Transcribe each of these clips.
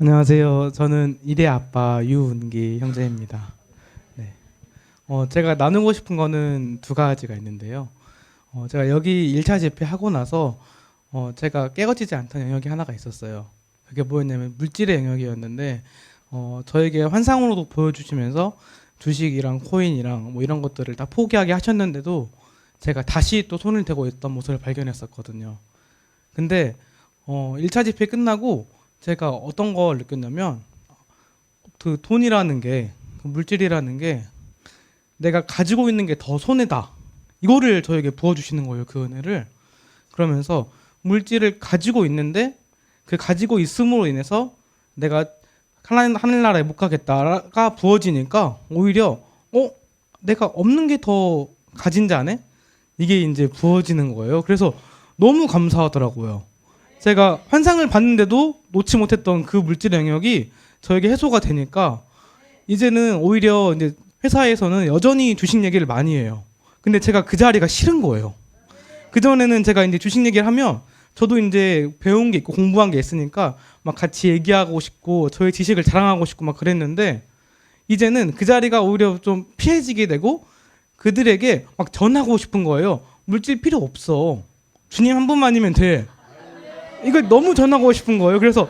안녕하세요. 저는 이대 아빠 유은기 형제입니다. 네. 제가 나누고 싶은 거는 두 가지가 있는데요. 제가 여기 1차 집회하고 나서 제가 깨어지지 않던 영역이 하나가 있었어요. 그게 뭐였냐면 물질의 영역이었는데 저에게 환상으로도 보여주시면서 주식이랑 코인이랑 뭐 이런 것들을 다 포기하게 하셨는데도 제가 다시 또 손을 대고 있던 모습을 발견했었거든요. 근데 1차 집회 끝나고 제가 어떤 걸 느꼈냐면 그 돈이라는 게, 그 물질이라는 게 내가 가지고 있는 게 더 손해다. 이거를 저에게 부어주시는 거예요, 그 은혜를. 그러면서 물질을 가지고 있는데 그 가지고 있음으로 인해서 내가 하늘나라에 못 가겠다가 부어지니까 오히려 내가 없는 게 더 가진 자네? 이게 이제 부어지는 거예요. 그래서 너무 감사하더라고요. 제가 환상을 봤는데도 놓지 못했던 그 물질 영역이 저에게 해소가 되니까 이제는 오히려 이제 회사에서는 여전히 주식 얘기를 많이 해요. 근데 제가 그 자리가 싫은 거예요. 그전에는 제가 이제 주식 얘기를 하면 저도 이제 배운 게 있고 공부한 게 있으니까 막 같이 얘기하고 싶고 저의 지식을 자랑하고 싶고 막 그랬는데 이제는 그 자리가 오히려 좀 피해지게 되고 그들에게 막 전하고 싶은 거예요. 물질 필요 없어. 주님 한 분만이면 돼. 이걸 너무 전하고 싶은 거예요. 그래서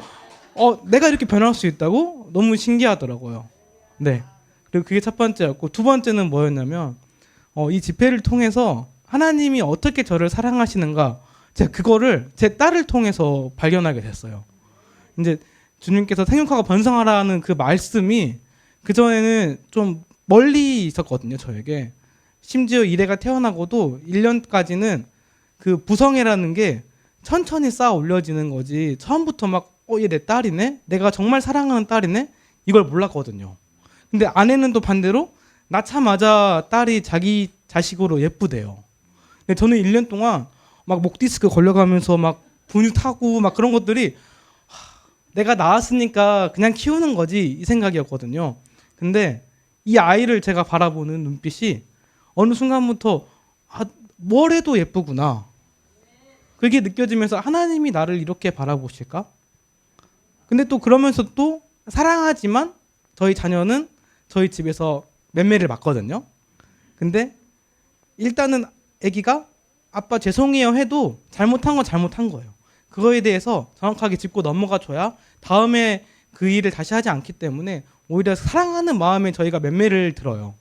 내가 이렇게 변할 수 있다고 너무 신기하더라고요. 네. 그리고 그게 첫 번째였고 두 번째는 뭐였냐면 이 집회를 통해서 하나님이 어떻게 저를 사랑하시는가 제가 그거를 제 딸을 통해서 발견하게 됐어요. 이제 주님께서 생육하고 번성하라는 그 말씀이 그 전에는 좀 멀리 있었거든요, 저에게. 심지어 이래가 태어나고도 1년까지는 그 부성애라는 게 천천히 쌓아 올려지는 거지 처음부터 막 얘 내 딸이네? 내가 정말 사랑하는 딸이네? 이걸 몰랐거든요. 근데 아내는 또 반대로 낳자마자 딸이 자기 자식으로 예쁘대요. 근데 저는 1년 동안 막 목 디스크 걸려가면서 막 분유 타고 막 그런 것들이 내가 낳았으니까 그냥 키우는 거지 이 생각이었거든요. 근데 이 아이를 제가 바라보는 눈빛이 어느 순간부터 뭘 해도 예쁘구나. 그게 느껴지면서 하나님이 나를 이렇게 바라보실까? 근데 또 그러면서 또 사랑하지만 저희 자녀는 저희 집에서 맴매를 맞거든요. 근데 일단은 아기가 아빠 죄송해요 해도 잘못한 건 잘못한 거예요. 그거에 대해서 정확하게 짚고 넘어가 줘야 다음에 그 일을 다시 하지 않기 때문에 오히려 사랑하는 마음에 저희가 맴매를 들어요.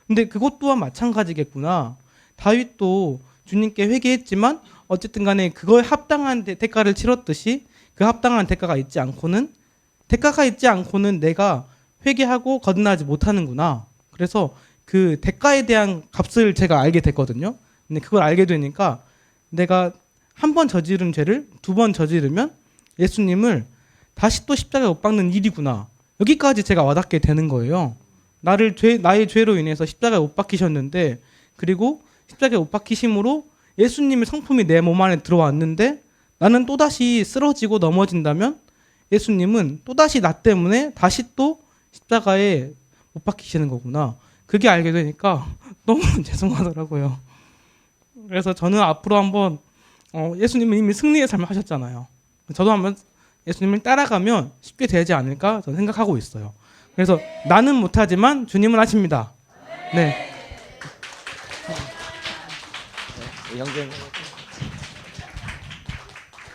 근데 그것 또한 마찬가지겠구나. 다윗도 주님께 회개했지만 어쨌든 간에 그거에 합당한 대가를 치렀듯이 그 합당한 대가가 있지 않고는 내가 회개하고 거듭나지 못하는구나. 그래서 그 대가에 대한 값을 제가 알게 됐거든요. 근데 그걸 알게 되니까 내가 한 번 저지른 죄를 두 번 저지르면 예수님을 다시 또 십자가에 못 박는 일이구나. 여기까지 제가 와닿게 되는 거예요. 나의 죄로 인해서 십자가에 못 박히셨는데 그리고 십자가에 못 박히심으로 예수님의 성품이 내 몸 안에 들어왔는데 나는 또다시 쓰러지고 넘어진다면 예수님은 또다시 나 때문에 다시 또 십자가에 못 박히시는 거구나. 그게 알게 되니까 너무 죄송하더라고요. 그래서 저는 앞으로 한번 예수님은 이미 승리의 삶을 하셨잖아요. 저도 한번 예수님을 따라가면 쉽게 되지 않을까 저는 생각하고 있어요. 그래서 나는 못하지만 주님은 하십니다. 네. 형제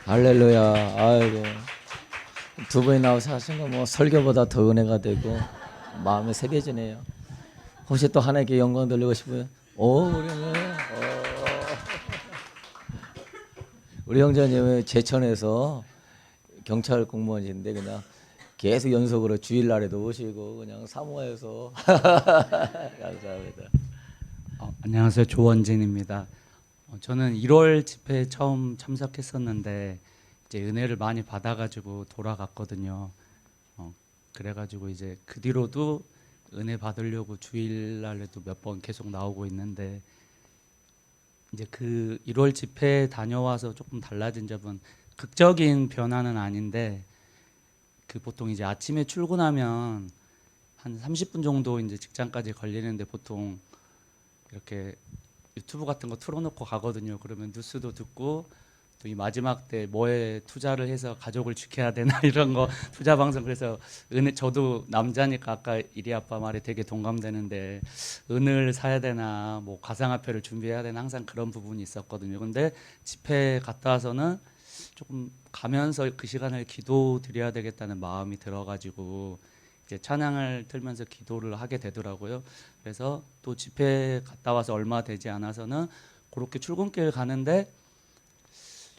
할렐루야. 아이고 두 분이 나와서 하신 거 뭐 설교보다 더 은혜가 되고 마음이 새겨지네요. 혹시 또 하나님께 영광 돌리고 싶어요? 우리 형제님은 제천에서 경찰 공무원인데 그냥 계속 연속으로 주일날에도 오시고 그냥 사모해서 감사합니다. 안녕하세요. 조원진입니다. 저는 1월 집회에 처음 참석했었는데 이제 은혜를 많이 받아가지고 돌아갔거든요. 그래가지고 이제 그 뒤로도 은혜 받으려고 주일날에도 몇 번 계속 나오고 있는데 이제 그 1월 집회 다녀와서 조금 달라진 점은 극적인 변화는 아닌데 그 보통 이제 아침에 출근하면 한 30분 정도 이제 직장까지 걸리는데 보통 이렇게 유튜브 같은 거 틀어놓고 가거든요. 그러면 뉴스도 듣고 또 이 마지막 때 뭐에 투자를 해서 가족을 지켜야 되나 이런 거 투자 방송 그래서 은을 저도 남자니까 아까 이리 아빠 말에 되게 동감되는데 은을 사야 되나 뭐 가상화폐를 준비해야 되나 항상 그런 부분이 있었거든요. 근데 집회 갔다 와서는 조금 가면서 그 시간을 기도 드려야 되겠다는 마음이 들어가지고 이제 찬양을 틀면서 기도를 하게 되더라고요. 그래서 또 집회 갔다 와서 얼마 되지 않아서는 그렇게 출근길 가는데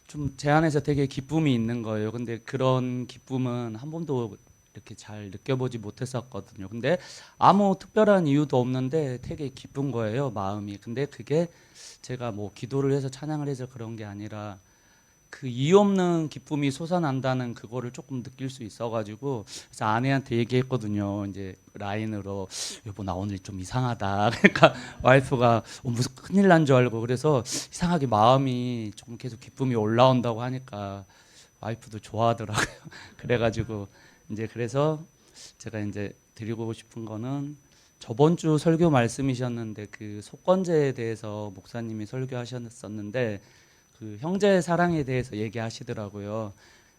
좀 제 안에서 되게 기쁨이 있는 거예요. 근데 그런 기쁨은 한 번도 이렇게 잘 느껴보지 못했었거든요. 근데 아무 특별한 이유도 없는데 되게 기쁜 거예요, 마음이. 근데 그게 제가 뭐 기도를 해서 찬양을 해서 그런 게 아니라 그 이유 없는 기쁨이 솟아난다는 그거를 조금 느낄 수 있어가지고 그래서 아내한테 얘기했거든요. 이제 라인으로 여보 나 오늘 좀 이상하다. 그러니까 와이프가 무슨 큰일 난 줄 알고 그래서 이상하게 마음이 조금 계속 기쁨이 올라온다고 하니까 와이프도 좋아하더라고요. 그래가지고 이제 그래서 제가 이제 드리고 싶은 거는 저번 주 설교 말씀이셨는데 그 속건제에 대해서 목사님이 설교하셨었는데 그 형제 사랑에 대해서 얘기하시더라고요.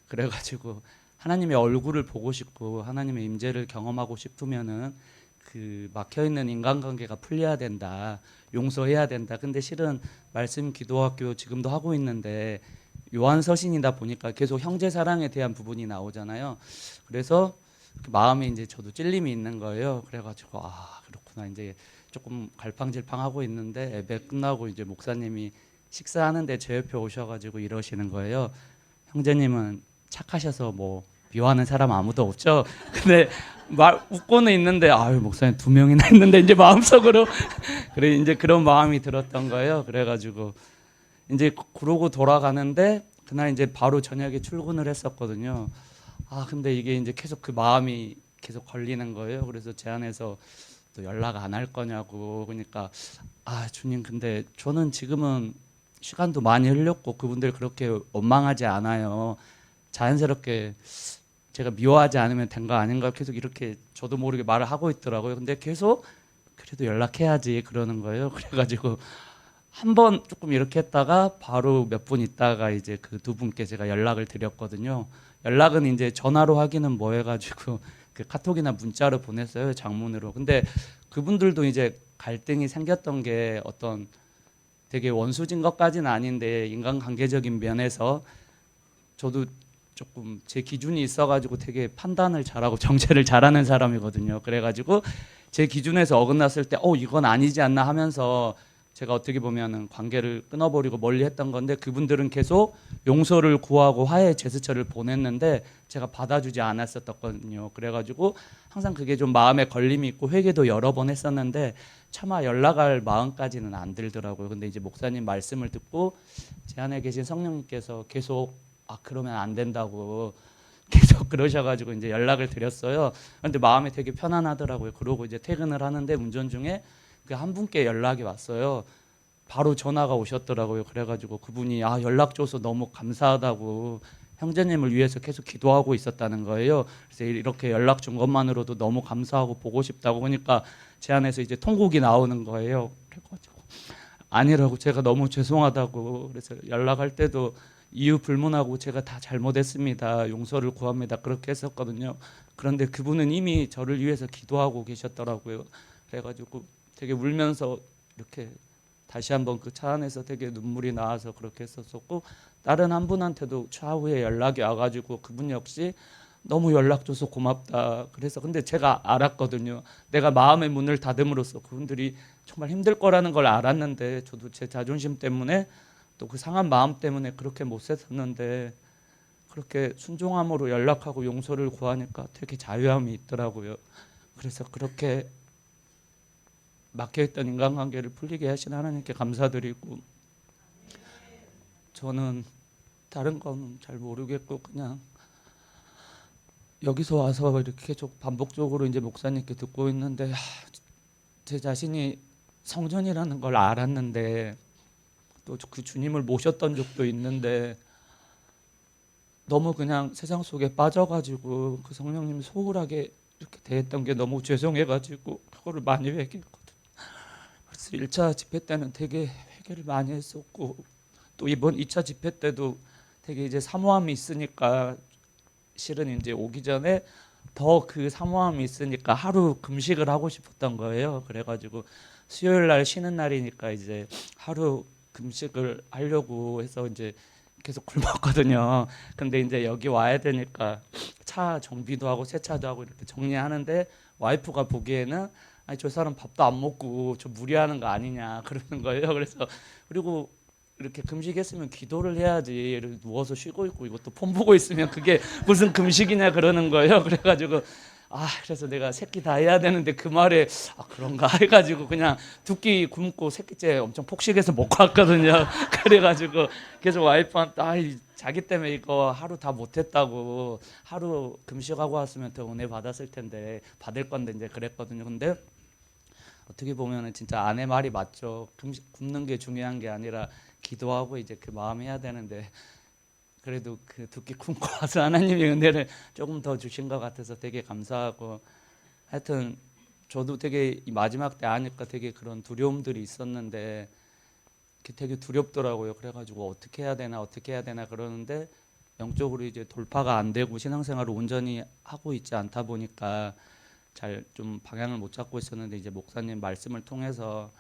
그래가지고 하나님의 얼굴을 보고 싶고 하나님의 임재를 경험하고 싶으면은 그 막혀 있는 인간관계가 풀려야 된다, 용서해야 된다. 근데 실은 말씀 기도학교 지금도 하고 있는데 요한서신이다 보니까 계속 형제 사랑에 대한 부분이 나오잖아요. 그래서 그 마음에 이제 저도 찔림이 있는 거예요. 그래가지고 아 그렇구나 이제 조금 갈팡질팡하고 있는데 예배 끝나고 이제 목사님이 식사하는데 제 옆에 오셔가지고 이러시는 거예요. 형제님은 착하셔서 뭐 미워하는 사람 아무도 없죠. 근데 말 웃고는 있는데 아유 목사님 2명이나 있는데 이제 마음속으로 그래 이제 그런 마음이 들었던 거예요. 그래가지고 이제 그러고 돌아가는데 그날 이제 바로 저녁에 출근을 했었거든요. 아 근데 이게 이제 계속 그 마음이 계속 걸리는 거예요. 그래서 제 안에서 또 연락 안 할 거냐고 그러니까 아 주님 근데 저는 지금은 시간도 많이 흘렸고 그분들 그렇게 원망하지 않아요. 자연스럽게 제가 미워하지 않으면 된 거 아닌가 계속 이렇게 저도 모르게 말을 하고 있더라고요. 근데 계속 그래도 연락해야지 그러는 거예요. 그래가지고 한 번 조금 이렇게 했다가 바로 몇 분 있다가 이제 그 두 분께 제가 연락을 드렸거든요. 연락은 이제 전화로 하기는 뭐 해가지고 그 카톡이나 문자로 보냈어요. 장문으로. 근데 그분들도 이제 갈등이 생겼던 게 어떤 되게 원수진 것까지는 아닌데 인간관계적인 면에서 저도 조금 제 기준이 있어가지고 되게 판단을 잘하고 정체를 잘하는 사람이거든요. 그래가지고 제 기준에서 어긋났을 때 이건 아니지 않나 하면서 제가 어떻게 보면은 관계를 끊어버리고 멀리했던 건데 그분들은 계속 용서를 구하고 화해 제스처를 보냈는데 제가 받아주지 않았었거든요. 그래가지고 항상 그게 좀 마음에 걸림이 있고 회개도 여러 번 했었는데 차마 연락할 마음까지는 안 들더라고요. 근데 이제 목사님 말씀을 듣고 제 안에 계신 성령님께서 계속 그러면 안 된다고 계속 그러셔가지고 이제 연락을 드렸어요. 근데 마음이 되게 편안하더라고요. 그러고 이제 퇴근을 하는데 운전 중에 그 한 분께 연락이 왔어요. 바로 전화가 오셨더라고요. 그래가지고 그분이 연락 줘서 너무 감사하다고 형제님을 위해서 계속 기도하고 있었다는 거예요. 그래서 이렇게 연락 준 것만으로도 너무 감사하고 보고 싶다고 하니까 제 안에서 이제 통곡이 나오는 거예요. 그래가지고 아니라고 제가 너무 죄송하다고 그래서 연락할 때도 이유 불문하고 제가 다 잘못했습니다. 용서를 구합니다. 그렇게 했었거든요. 그런데 그분은 이미 저를 위해서 기도하고 계셨더라고요. 그래가지고 되게 울면서 이렇게 다시 한번 그 차 안에서 되게 눈물이 나와서 그렇게 했었었고 다른 한 분한테도 차후에 연락이 와가지고 그분 역시 너무 연락 줘서 고맙다. 그래서 근데 제가 알았거든요. 내가 마음의 문을 닫음으로써 그분들이 정말 힘들 거라는 걸 알았는데 저도 제 자존심 때문에 또 그 상한 마음 때문에 그렇게 못 했었는데 그렇게 순종함으로 연락하고 용서를 구하니까 되게 자유함이 있더라고요. 그래서 그렇게 막혀있던 인간관계를 풀리게 하신 하나님께 감사드리고 저는 다른 건 잘 모르겠고 그냥 여기서 와서 이렇게 계속 반복적으로 이제 목사님께 듣고 있는데 제 자신이 성전이라는 걸 알았는데 또 그 주님을 모셨던 적도 있는데 너무 그냥 세상 속에 빠져가지고 그 성령님 소홀하게 이렇게 대했던 게 너무 죄송해가지고 그거를 많이 회개했거든요. 그래서 1차 집회 때는 되게 회개를 많이 했었고 또 이번 2차 집회 때도 되게 이제 사모함이 있으니까 실은 이제 오기 전에 더 그 사모함이 있으니까 하루 금식을 하고 싶었던 거예요. 그래가지고 수요일 날 쉬는 날이니까 이제 하루 금식을 하려고 해서 이제 계속 굶었거든요. 근데 이제 여기 와야 되니까 차 정비도 하고 세차도 하고 이렇게 정리하는데 와이프가 보기에는 아니 저 사람 밥도 안 먹고 저 무리하는 거 아니냐 그러는 거예요. 그래서 그리고 이렇게 금식했으면 기도를 해야지 이렇게 누워서 쉬고 있고 이것도 폰 보고 있으면 그게 무슨 금식이냐 그러는 거예요. 그래가지고 그래서 내가 새끼 다 해야 되는데 그 말에 그런가 해가지고 그냥 두 끼 굶고 새끼째 엄청 폭식해서 먹고 왔거든요. 그래가지고 계속 와이프한테 자기 때문에 이거 하루 다 못했다고 하루 금식하고 왔으면 더 은혜 받았을 텐데 받을 건데 이제 그랬거든요. 근데 어떻게 보면은 진짜 아내 말이 맞죠. 굶는 게 중요한 게 아니라 기도하고 이제 그 마음 해야 되는데 그래도 그 두 끼 굶고 와서 하나님의 은혜를 조금 더 주신 것 같아서 되게 감사하고 하여튼 저도 되게 이 마지막 때 아니까 되게 그런 두려움들이 있었는데 되게 두렵더라고요. 그래가지고 어떻게 해야 되나 그러는데 영적으로 이제 돌파가 안 되고 신앙생활을 온전히 하고 있지 않다 보니까 잘 좀 방향을 못 잡고 있었는데 이제 목사님 말씀을 통해서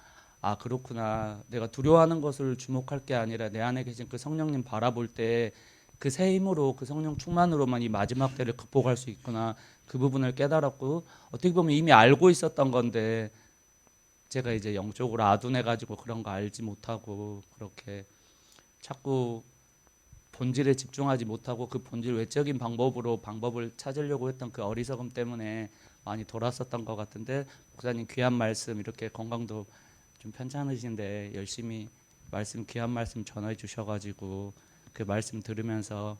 그렇구나. 내가 두려워하는 것을 주목할 게 아니라 내 안에 계신 그 성령님 바라볼 때 그 새 힘으로 그 성령 충만으로만 이 마지막 때를 극복할 수 있구나. 그 부분을 깨달았고 어떻게 보면 이미 알고 있었던 건데 제가 이제 영적으로 아둔해가지고 그런 거 알지 못하고 그렇게 자꾸 본질에 집중하지 못하고 그 본질 외적인 방법을 찾으려고 했던 그 어리석음 때문에 많이 돌았었던 것 같은데 목사님 귀한 말씀 이렇게 건강도 좀 편찮으신데 열심히 귀한 말씀 전해 주셔가지고 그 말씀 들으면서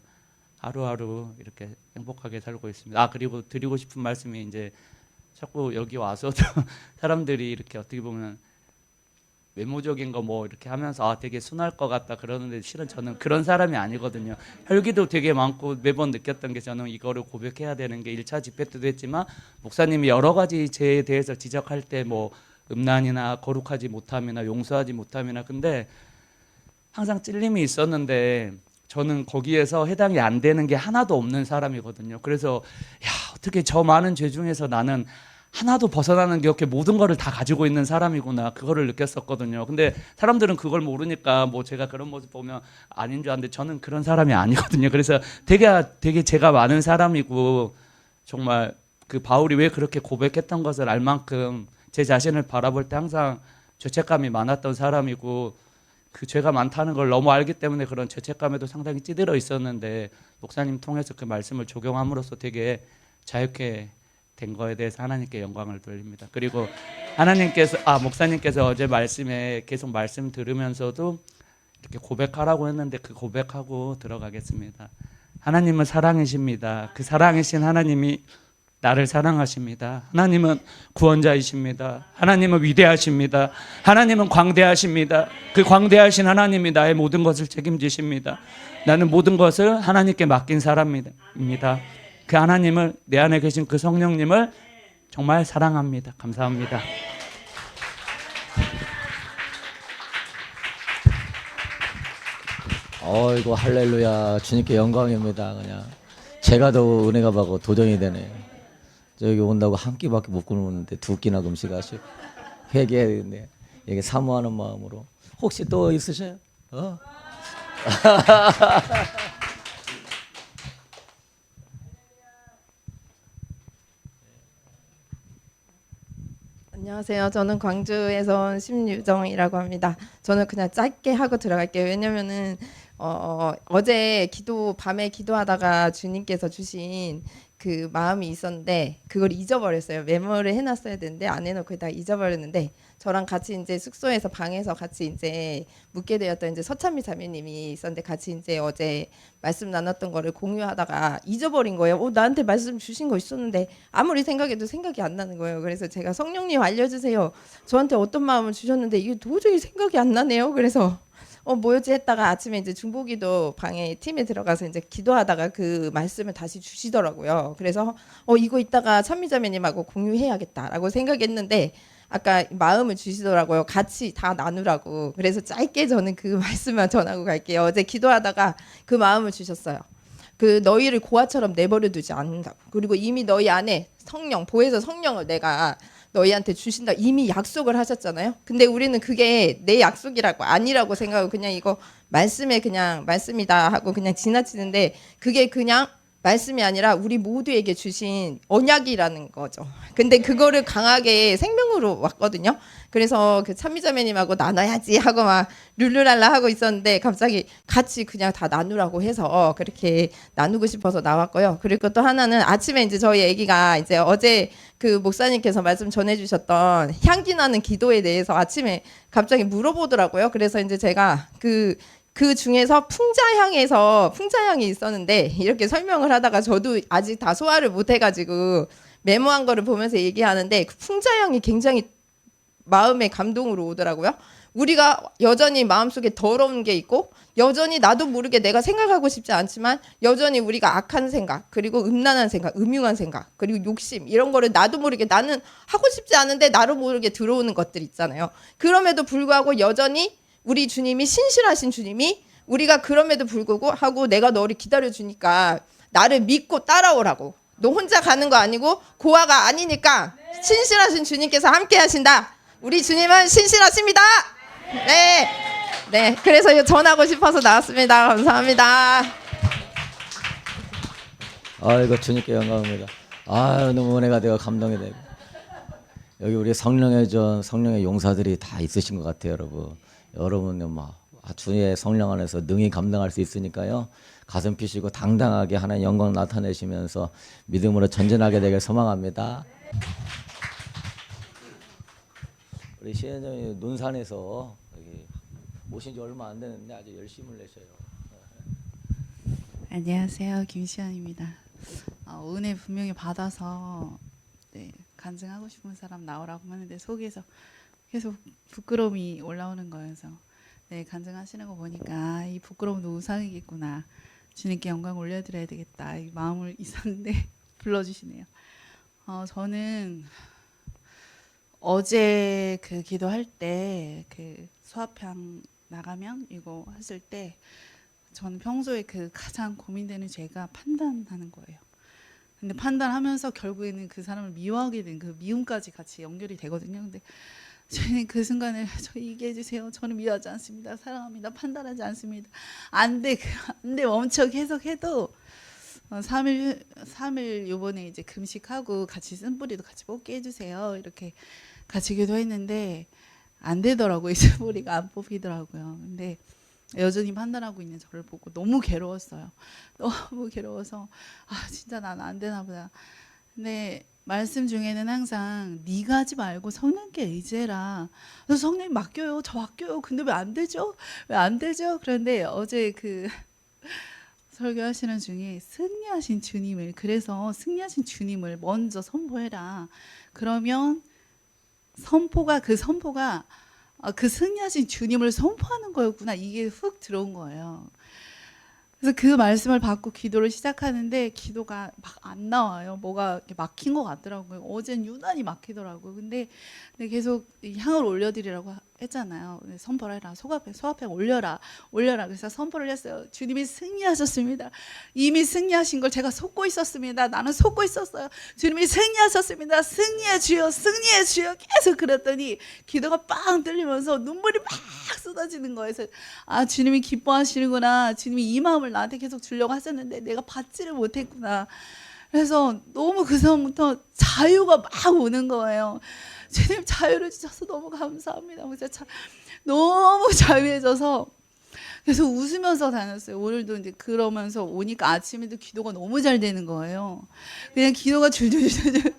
하루하루 이렇게 행복하게 살고 있습니다. 그리고 드리고 싶은 말씀이 이제 자꾸 여기 와서도 사람들이 이렇게 어떻게 보면 외모적인 거 뭐 이렇게 하면서 되게 순할 것 같다 그러는데 실은 저는 그런 사람이 아니거든요. 혈기도 되게 많고 매번 느꼈던 게 저는 이거를 고백해야 되는 게 1차 집회 때도 했지만 목사님이 여러 가지 죄에 대해서 지적할 때 뭐 음란이나 거룩하지 못함이나 용서하지 못함이나 근데 항상 찔림이 있었는데 저는 거기에서 해당이 안 되는 게 하나도 없는 사람이거든요. 그래서 어떻게 저 많은 죄 중에서 나는 하나도 벗어나는 게 없게 모든 거를 다 가지고 있는 사람이구나 그거를 느꼈었거든요. 근데 사람들은 그걸 모르니까 뭐 제가 그런 모습 보면 아닌 줄 아는데 저는 그런 사람이 아니거든요. 그래서 되게 제가 많은 사람이고 정말 그 바울이 왜 그렇게 고백했던 것을 알 만큼 제 자신을 바라볼 때 항상 죄책감이 많았던 사람이고 그 죄가 많다는 걸 너무 알기 때문에 그런 죄책감에도 상당히 찌들어 있었는데 목사님 통해서 그 말씀을 적용함으로써 되게 자유케 된 거에 대해서 하나님께 영광을 돌립니다. 그리고 목사님께서 어제 말씀에 계속 말씀 들으면서도 이렇게 고백하라고 했는데 그 고백하고 들어가겠습니다. 하나님은 사랑이십니다. 그 사랑이신 하나님이 나를 사랑하십니다. 하나님은 구원자이십니다. 하나님은 위대하십니다. 하나님은 광대하십니다. 그 광대하신 하나님이 나의 모든 것을 책임지십니다. 나는 모든 것을 하나님께 맡긴 사람입니다. 그 하나님을 내 안에 계신 그 성령님을 정말 사랑합니다. 감사합니다. 어이구 할렐루야 주님께 영광입니다. 그냥 제가 더 은혜가 받고 도전이 되네요. 여기 온다고 한 끼밖에 못 굶었는데 두 끼나 금식하시고 회개해야 되는데 이게 사모하는 마음으로 혹시 또 있으셔요? 안녕하세요. 저는 광주에서 온 심유정이라고 합니다. 저는 그냥 짧게 하고 들어갈게요. 왜냐면은 어제 밤에 기도하다가 주님께서 주신 그 마음이 있었는데 그걸 잊어버렸어요. 메모를 해놨어야 되는데 안 해놓고 다 잊어버렸는데 저랑 같이 이제 숙소에서 방에서 같이 이제 묵게 되었던 이제 서찬미 자매님이 있었는데 같이 이제 어제 말씀 나눴던 거를 공유하다가 잊어버린 거예요. 나한테 말씀 주신 거 있었는데 아무리 생각해도 생각이 안 나는 거예요. 그래서 제가 성령님 알려주세요. 저한테 어떤 마음을 주셨는데 이게 도저히 생각이 안 나네요. 그래서 뭐였지 했다가 아침에 이제 중보기도 방에 팀에 들어가서 이제 기도하다가 그 말씀을 다시 주시더라고요. 그래서 이거 이따가 찬미자매님하고 공유해야겠다라고 생각했는데 아까 마음을 주시더라고요. 같이 다 나누라고. 그래서 짧게 저는 그 말씀만 전하고 갈게요. 어제 기도하다가 그 마음을 주셨어요. 그 너희를 고아처럼 내버려 두지 않는다고. 그리고 이미 너희 안에 성령, 보혜사 성령을 내가 너희한테 주신다. 이미 약속을 하셨잖아요. 근데 우리는 그게 내 약속이라고 아니라고 생각하고 그냥 이거 말씀에 그냥 말씀이다 하고 그냥 지나치는데 그게 그냥 말씀이 아니라 우리 모두에게 주신 언약이라는 거죠. 근데 그거를 강하게 생명으로 왔거든요. 그래서 그 찬미자매님하고 나눠야지 하고 막 룰루랄라 하고 있었는데 갑자기 같이 그냥 다 나누라고 해서 그렇게 나누고 싶어서 나왔고요. 그리고 또 하나는 아침에 이제 저희 아기가 이제 어제 그 목사님께서 말씀 전해주셨던 향기 나는 기도에 대해서 아침에 갑자기 물어보더라고요. 그래서 이제 제가 그 중에서 풍자향이 있었는데 이렇게 설명을 하다가 저도 아직 다 소화를 못 해가지고 메모한 거를 보면서 얘기하는데 그 풍자향이 굉장히 마음의 감동으로 오더라고요. 우리가 여전히 마음속에 더러운 게 있고 여전히 나도 모르게 내가 생각하고 싶지 않지만 여전히 우리가 악한 생각 그리고 음란한 생각, 음흉한 생각 그리고 욕심 이런 거를 나도 모르게 나는 하고 싶지 않은데 나도 모르게 들어오는 것들 있잖아요. 그럼에도 불구하고 여전히 우리 주님이 신실하신 주님이 우리가 그럼에도 불구하고 내가 너를 기다려주니까 나를 믿고 따라오라고. 너 혼자 가는 거 아니고 고아가 아니니까 신실하신 주님께서 함께 하신다. 우리 주님은 신실하십니다. 네. 네. 그래서 전하고 싶어서 나왔습니다. 감사합니다. 아이고 주님께 영광입니다. 아 너무 은혜가 되어 감동이 되고 여기 우리 성령의 용사들이 다 있으신 것 같아요, 여러분. 여러분은 막 주의 성령 안에서 능히 감당할 수 있으니까요. 가슴 피시고 당당하게 하나님 영광 나타내시면서 믿음으로 전진하게 되길 소망합니다. 우리 시현정이 논산에서 여기 오신 지 얼마 안 됐는데 아주 열심을 내셔요. 안녕하세요, 김시연입니다. 은혜 분명히 받아서 간증하고 싶은 사람 나오라고 하는데 속에서 계속 부끄러움이 올라오는 거여서 간증하시는 거 보니까 이 부끄러움도 우상이겠구나. 주님께 영광 올려드려야 되겠다. 이 마음을 있었는데 불러주시네요. 저는 어제 그 기도할 때 그 수화평 나가면 이거 했을 때 저는 평소에 그 가장 고민되는 죄가 판단하는 거예요. 근데 판단하면서 결국에는 그 사람을 미워하게 된 그 미움까지 같이 연결이 되거든요. 근데 저는 그 순간에 저 얘기해 주세요. 저는 미워하지 않습니다. 사랑합니다. 판단하지 않습니다. 안 돼 멈춰 계속 해도 3일 요번에 이제 금식하고 같이 쓴뿌리도 같이 뽑게 해주세요. 이렇게 같이 기도했는데 안 되더라고요. 쓴뿌리가 안 뽑히더라고요. 근데 여전히 판단하고 있는 저를 보고 너무 괴로웠어요. 너무 괴로워서 진짜 난 안 되나 보다. 근데 말씀 중에는 항상 네가 하지 말고 성령께 의지해라. 그래서 성령님 맡겨요. 저 맡겨요. 근데 왜 안 되죠? 왜 안 되죠? 그런데 어제 그 설교하시는 중에 승리하신 주님을 그래서 승리하신 주님을 먼저 선포해라. 그러면 선포가 그 승리하신 주님을 선포하는 거였구나. 이게 훅 들어온 거예요. 그래서 그 말씀을 받고 기도를 시작하는데 기도가 막 안 나와요. 뭐가 이렇게 막힌 것 같더라고요. 어젠 유난히 막히더라고요. 근데 계속 향을 올려드리라고 했잖아요. 선포를 해라. 소화팩 올려라. 그래서 선포를 했어요. 주님이 승리하셨습니다. 이미 승리하신 걸 제가 속고 있었습니다. 나는 속고 있었어요. 주님이 승리하셨습니다. 승리의 주여 계속 그랬더니 기도가 빵 뚫리면서 눈물이 막 쏟아지는 거예요. 그래서 주님이 기뻐하시는구나. 주님이 이 마음을 나한테 계속 주려고 하셨는데 내가 받지를 못했구나. 그래서 너무 그 상황부터 자유가 막 오는 거예요. 주님 자유를 주셔서 너무 감사합니다. 너무 자유해져서 그래서 웃으면서 다녔어요. 오늘도 이제 그러면서 오니까 아침에도 기도가 너무 잘 되는 거예요. 그냥 기도가 줄줄줄줄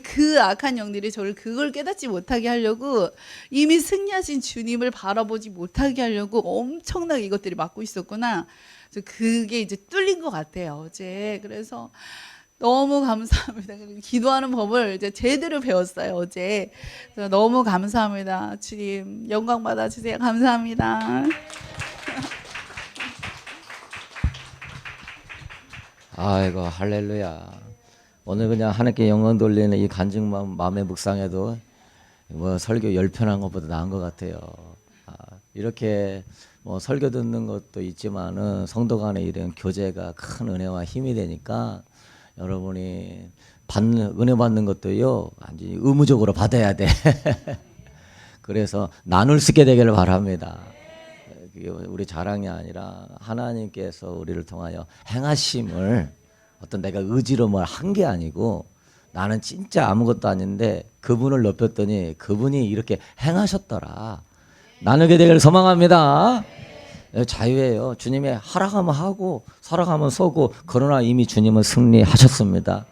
그 악한 영들이 저를 그걸 깨닫지 못하게 하려고 이미 승리하신 주님을 바라보지 못하게 하려고 엄청나게 이것들이 막고 있었구나. 그게 이제 뚫린 것 같아요 어제. 그래서 너무 감사합니다. 기도하는 법을 이제 제대로 배웠어요 어제. 그래서 너무 감사합니다. 주님 영광 받아주세요. 감사합니다. 아이고 할렐루야. 오늘 그냥 하나님께 영광 돌리는 이 간증 마음의 묵상에도 뭐 설교 10편 한 것보다 나은 것 같아요. 이렇게 뭐 설교 듣는 것도 있지만은 성도 간의 이런 교제가 큰 은혜와 힘이 되니까 여러분이 은혜 받는 것도요 완전히 의무적으로 받아야 돼. 그래서 나눌 수 있게 되기를 바랍니다. 그게 우리 자랑이 아니라 하나님께서 우리를 통하여 행하심을 어떤 내가 의지로 뭘 한 게 아니고 나는 진짜 아무것도 아닌데 그분을 높였더니 그분이 이렇게 행하셨더라. 나누게 되기를 소망합니다. 자유예요. 주님의 하라하면 하고 서라하면 서고 그러나 이미 주님은 승리하셨습니다.